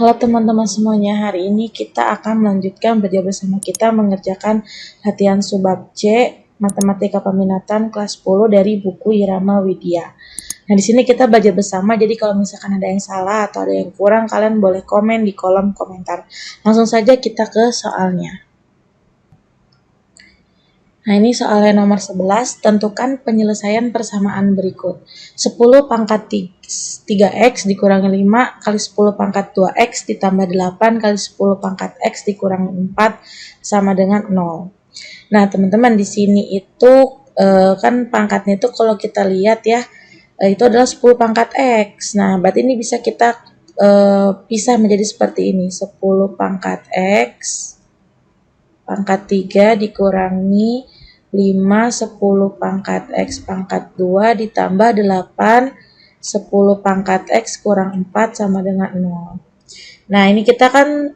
Halo teman-teman semuanya, hari ini kita akan melanjutkan belajar bersama kita mengerjakan latihan subbab C Matematika Peminatan kelas 10 dari buku Irama Widya. Nah, di sini kita belajar bersama, jadi kalau misalkan ada yang salah atau ada yang kurang, kalian boleh komen di kolom komentar. Langsung saja kita ke soalnya. Nah, ini soalnya nomor 11, tentukan penyelesaian persamaan berikut. 10 pangkat 3x dikurangi 5 kali 10 pangkat 2x ditambah 8 kali 10 pangkat x dikurangi 4 sama dengan 0. Nah, teman-teman di sini itu kan pangkatnya itu kalau kita lihat ya, itu adalah 10 pangkat x. Nah, berarti ini bisa kita pisah menjadi seperti ini. 10 pangkat x pangkat 3 dikurangi 5 10 pangkat x pangkat 2 ditambah 8 10 pangkat x kurang 4 sama dengan 0. Nah, ini kita kan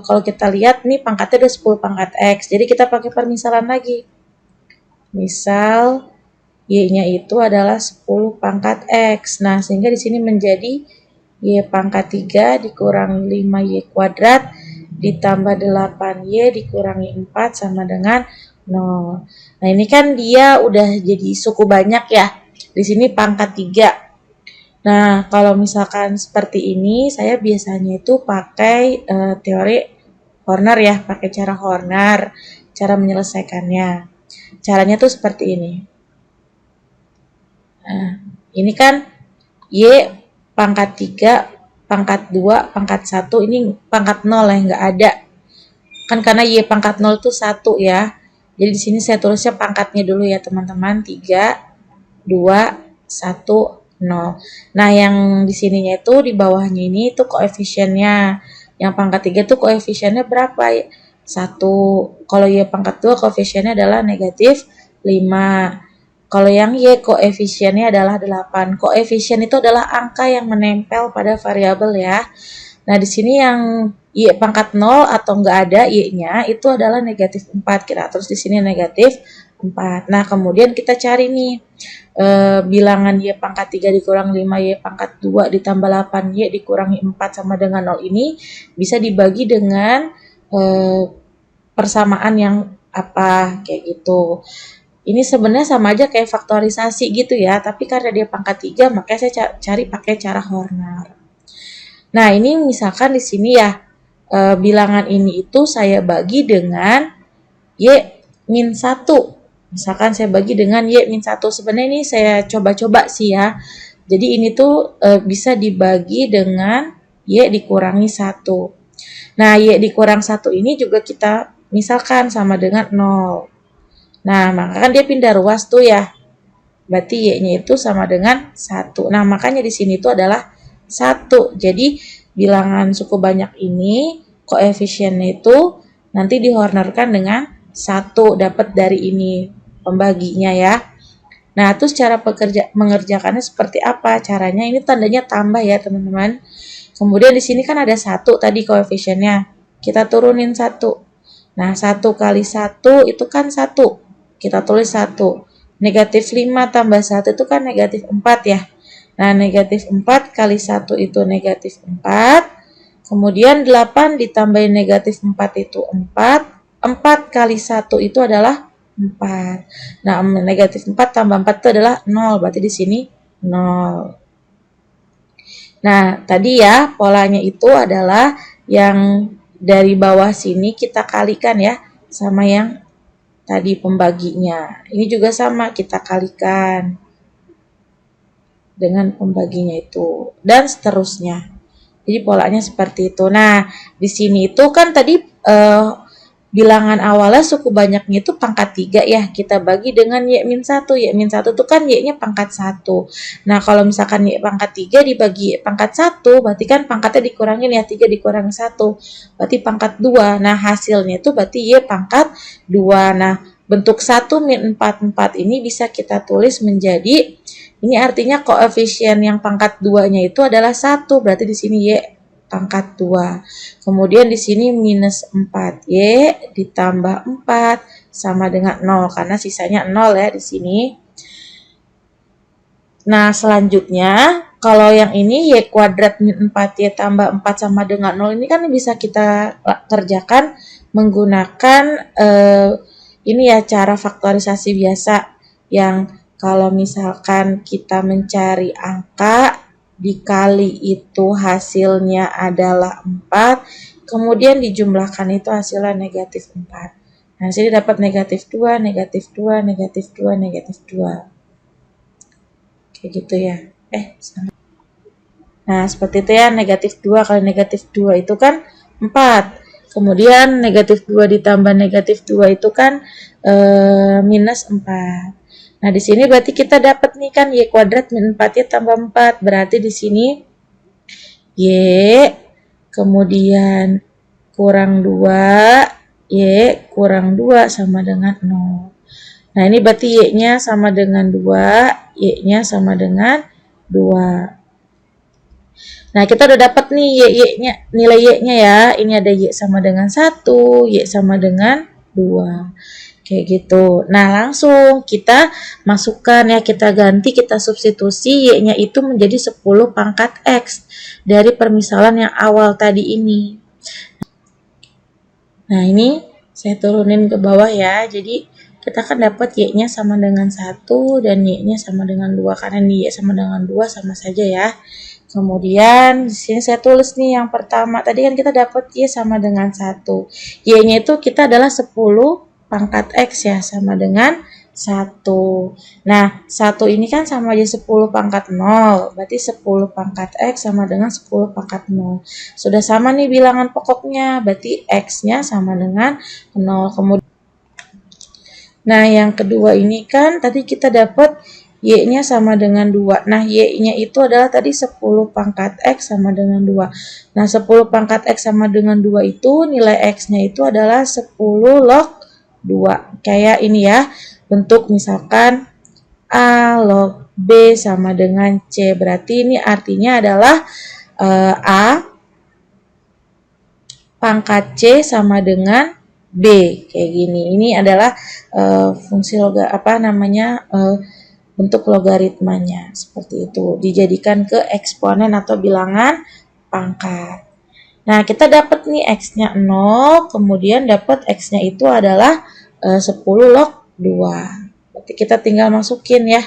kalau kita lihat nih pangkatnya ada 10 pangkat x. Jadi kita pakai permisalan lagi. Misal y-nya itu adalah 10 pangkat x. Nah, sehingga di sini menjadi y pangkat 3 dikurangi 5y kuadrat ditambah 8y dikurangi 4 sama dengan 0. Nah, ini kan dia udah jadi suku banyak ya. Di sini pangkat 3. Nah, kalau misalkan seperti ini, saya biasanya itu pakai teori Horner ya, pakai cara Horner, cara menyelesaikannya. Caranya tuh seperti ini. Nah, ini kan Y pangkat 3, pangkat 2, pangkat 1, ini pangkat 0 ya, nggak ada. Kan karena Y pangkat 0 itu 1 ya. Jadi di sini saya tulisnya pangkatnya dulu ya teman-teman, 3, 2, 1, 0. Nah, yang di sininya itu di bawahnya ini itu koefisiennya. Yang pangkat 3 itu koefisiennya berapa? 1. Kalau Y pangkat 2 koefisiennya adalah negatif 5. Kalau yang Y koefisiennya adalah 8. Koefisien itu adalah angka yang menempel pada variabel ya. Nah, di sini yang Y pangkat 0 atau enggak ada Y-nya itu adalah negatif 4. Kita terus di sini negatif 4. Nah, kemudian kita cari nih bilangan Y pangkat 3 dikurang 5Y pangkat 2 ditambah 8Y dikurangi 4 sama dengan 0 ini bisa dibagi dengan persamaan yang apa, kayak gitu. Ini sebenarnya sama aja kayak faktorisasi gitu ya, tapi karena dia pangkat 3, makanya saya cari pakai cara Horner. Nah, ini misalkan di sini ya, bilangan ini itu saya bagi dengan Y-1. Misalkan saya bagi dengan Y-1. Sebenarnya ini saya coba-coba sih ya. Jadi ini tuh bisa dibagi dengan Y dikurangi 1. Nah, Y dikurang 1 ini juga kita misalkan sama dengan 0. Nah, maka kan dia pindah ruas tuh ya. Berarti Y-nya itu sama dengan 1. Nah, makanya di sini itu adalah 1. Jadi, bilangan suku banyak ini, koefisiennya itu nanti dihornerkan dengan 1. Dapat dari ini pembaginya ya. Nah, terus cara mengerjakannya seperti apa? Caranya ini tandanya tambah ya, teman-teman. Kemudian di sini kan ada 1 tadi koefisiennya. Kita turunin 1. Nah, 1 kali 1 itu kan 1. Kita tulis 1. Negatif 5 tambah 1 itu kan negatif 4 ya. Nah, negatif 4 kali 1 itu negatif 4. Kemudian 8 ditambahin negatif 4 itu 4. 4 kali 1 itu adalah 4. Nah, negatif 4 tambah 4 itu adalah 0. Berarti di sini 0. Nah, tadi ya polanya itu adalah yang dari bawah sini kita kalikan ya sama yang tadi pembaginya. Ini juga sama, kita kalikan dengan pembaginya itu. Dan seterusnya. Jadi polanya seperti itu. Nah, di sini itu kan tadi bilangan awalnya suku banyaknya itu pangkat 3 ya. Kita bagi dengan Y-1. Y-1 itu kan Y-nya pangkat 1. Nah, kalau misalkan Y pangkat 3 dibagi Y pangkat 1, berarti kan pangkatnya dikurangin ya. 3 dikurangi 1. Berarti pangkat 2. Nah, hasilnya itu berarti Y pangkat 2. Nah, bentuk 1 min 4, 4 ini bisa kita tulis menjadi, ini artinya koefisien yang pangkat 2-nya itu adalah 1. Berarti di sini Y pangkat 2. Kemudian di sini minus 4Y ditambah 4 sama dengan 0. Karena sisanya 0 ya di sini. Nah, selanjutnya kalau yang ini y kuadrat min 4y tambah 4 sama dengan 0 ini kan bisa kita kerjakan menggunakan ini ya cara faktorisasi biasa yang kalau misalkan kita mencari angka dikali itu hasilnya adalah 4, kemudian dijumlahkan itu hasilnya negatif 4. Nah, sini dapat negatif 2, negatif 2, negatif 2, negatif 2. Kayak gitu ya. Sama. Nah, seperti itu ya, negatif 2 kali negatif 2 itu kan 4. Kemudian negatif 2 ditambah negatif 2 itu kan minus 4. Nah, di sini berarti kita dapat nih kan y kuadrat min 4y tambah 4. Berarti di sini y kemudian kurang 2, y kurang 2 sama dengan 0. Nah, ini berarti y-nya sama dengan 2, y-nya sama dengan 2. Nah, kita udah dapat nih y-nya, nilai y-nya ya. Ini ada y sama dengan 1, y sama dengan 2. Kayak gitu. Nah, langsung kita masukkan ya, kita ganti, kita substitusi y-nya itu menjadi 10 pangkat x dari permisalan yang awal tadi ini. Nah, ini saya turunin ke bawah ya. Jadi, kita kan dapat y-nya sama dengan 1 dan y-nya sama dengan 2. Karena ini y sama dengan 2 sama saja ya. Kemudian di sini saya tulis nih yang pertama. Tadi kan kita dapat y sama dengan 1. Y-nya itu kita adalah 10 pangkat x ya, sama dengan 1. Nah, 1 ini kan sama aja 10 pangkat 0. Berarti 10 pangkat x sama dengan 10 pangkat 0. Sudah sama nih bilangan pokoknya. Berarti x-nya sama dengan 0. Kemudian, nah, yang kedua ini kan tadi kita dapat y-nya sama dengan 2. Nah, y-nya itu adalah tadi 10 pangkat x sama dengan 2. Nah, 10 pangkat x sama dengan 2 itu nilai x-nya itu adalah 10 log 2. Kayak ini ya, bentuk misalkan A log B sama dengan C. Berarti ini artinya adalah A pangkat C sama dengan B. Kayak gini. Ini adalah fungsi bentuk logaritmanya. Seperti itu. Dijadikan ke eksponen atau bilangan pangkat. Nah, kita dapat nih x-nya 0, kemudian dapat x-nya itu adalah 10 log 2. Berarti kita tinggal masukin ya.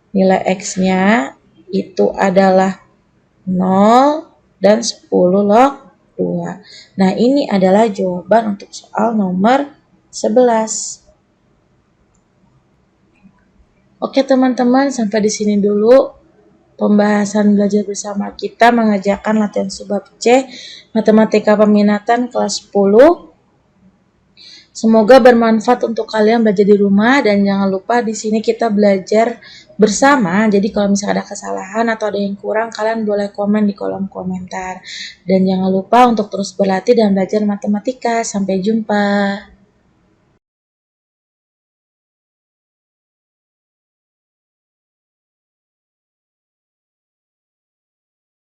Nilai x-nya itu adalah 0 dan 10 log 2. Nah, ini adalah jawaban untuk soal nomor 11. Oke, teman-teman, sampai di sini dulu pembahasan belajar bersama kita mengerjakan latihan subbab C Matematika Peminatan kelas 10. Semoga bermanfaat untuk kalian belajar di rumah, dan jangan lupa di sini kita belajar bersama. Jadi kalau misalnya ada kesalahan atau ada yang kurang, kalian boleh komen di kolom komentar. Dan jangan lupa untuk terus berlatih dan belajar matematika. Sampai jumpa.